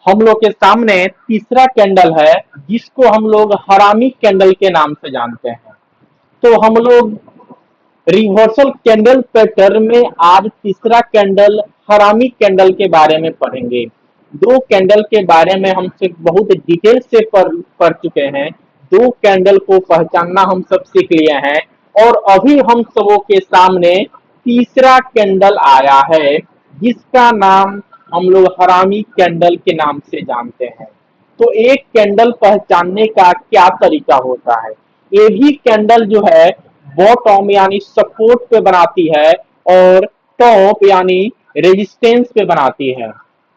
हम लोग के सामने तीसरा कैंडल है जिसको हम लोग हरामी कैंडल के नाम से जानते हैं। तो हम लोग रिवर्सल कैंडल पैटर्न में आज तीसरा कैंडल हरामी कैंडल के बारे में पढ़ेंगे। दो कैंडल के बारे में हम सिर्फ बहुत डिटेल से पढ़ चुके हैं। दो कैंडल को पहचानना हम सब सीख लिए हैं और अभी हम सबों के सामने तीसरा कैंडल आया है जिसका नाम हम लोग हरामी कैंडल के नाम से जानते हैं। तो एक कैंडल पहचानने का क्या तरीका होता है? ये भी कैंडल जो है बॉटम यानी सपोर्ट पे बनाती है और टॉप यानी रेजिस्टेंस पे बनाती है।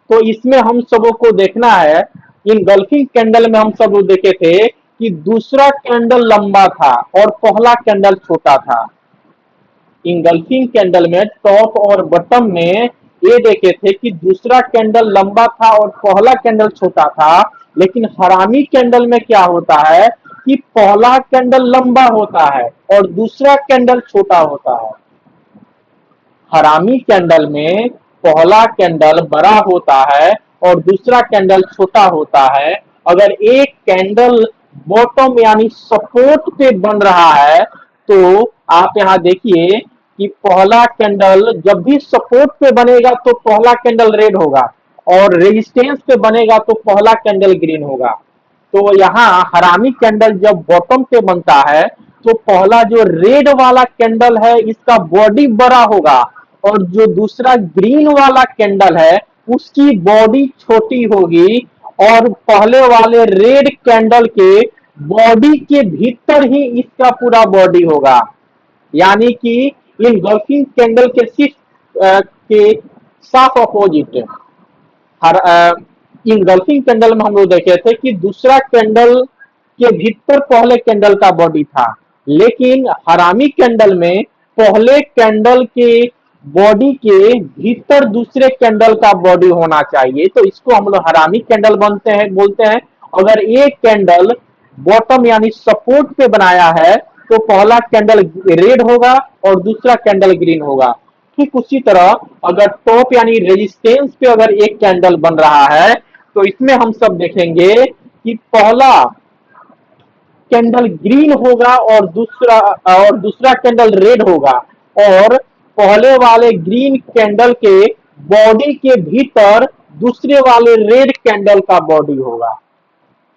तो इसमें हम सबों को देखना है, इनगल्फिंग कैंडल में हम सब लोग देखे थे कि दूसरा कैंडल लंबा था और पहला कैंडल छोटा था। इंगल्फिंग कैंडल में टॉप और बॉटम में ये देखे थे कि दूसरा कैंडल लंबा था और पहला कैंडल छोटा था। लेकिन हरामी कैंडल में क्या होता है कि पहला कैंडल लंबा होता है और दूसरा कैंडल छोटा होता है। हरामी कैंडल में पहला कैंडल बड़ा होता है और दूसरा कैंडल छोटा होता है। अगर एक कैंडल बॉटम यानी सपोर्ट पे बन रहा है तो आप यहाँ देखिए कि पहला कैंडल जब भी सपोर्ट पे बनेगा तो पहला कैंडल रेड होगा और रेजिस्टेंस पे बनेगा तो पहला कैंडल ग्रीन होगा। तो यहाँ हरामी कैंडल जब बॉटम पे बनता है तो पहला जो रेड वाला कैंडल है इसका बॉडी बड़ा होगा और जो दूसरा ग्रीन वाला कैंडल है उसकी बॉडी छोटी होगी और पहले वाले रेड कैंडल के बॉडी के भीतर ही इसका पूरा बॉडी होगा। यानी कि इनगल्फिंग कैंडल के सिर्फ के साफ अपोजिट हर इनगल्फिंग कैंडल में हम लोग देखे थे कि दूसरा कैंडल के भीतर पहले कैंडल का बॉडी था, लेकिन हरामी कैंडल में पहले कैंडल के बॉडी के भीतर दूसरे कैंडल का बॉडी होना चाहिए। तो इसको हम लोग हरामी कैंडल बनते हैं बोलते हैं। अगर एक कैंडल बॉटम यानी सपोर्ट पे बनाया है तो पहला कैंडल रेड होगा और दूसरा कैंडल ग्रीन होगा। ठीक उसी तरह अगर टॉप यानी रेजिस्टेंस पे अगर एक कैंडल बन रहा है तो इसमें हम सब देखेंगे कि पहला कैंडल ग्रीन होगा और दूसरा कैंडल रेड होगा और पहले वाले ग्रीन कैंडल के बॉडी के भीतर दूसरे वाले रेड कैंडल का बॉडी होगा।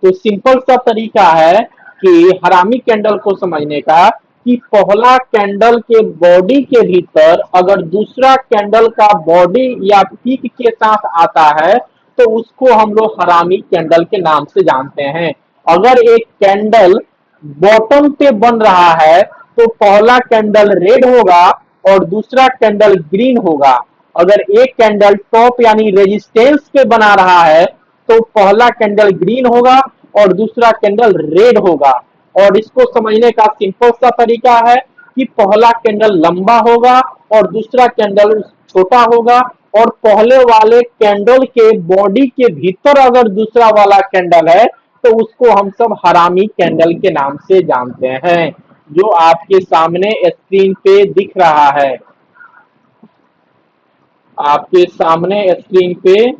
तो सिंपल सा तरीका है कि हरामी कैंडल को समझने का कि पहला कैंडल के बॉडी के भीतर अगर दूसरा कैंडल का बॉडी या पीक के साथ आता है तो उसको हम लोग हरामी कैंडल के नाम से जानते हैं। अगर एक कैंडल बॉटम पे बन रहा है तो पहला कैंडल रेड होगा और दूसरा कैंडल ग्रीन होगा। अगर एक कैंडल टॉप यानी रेजिस्टेंस पे बना रहा है तो पहला कैंडल ग्रीन होगा और दूसरा कैंडल रेड होगा। और इसको समझने का सिंपल सा तरीका है कि पहला कैंडल लंबा होगा और दूसरा कैंडल छोटा होगा और पहले वाले कैंडल के बॉडी के भीतर अगर दूसरा वाला कैंडल है तो उसको हम सब हरामी कैंडल के नाम से जानते हैं, जो आपके सामने स्क्रीन पे दिख रहा है। आपके सामने स्क्रीन पे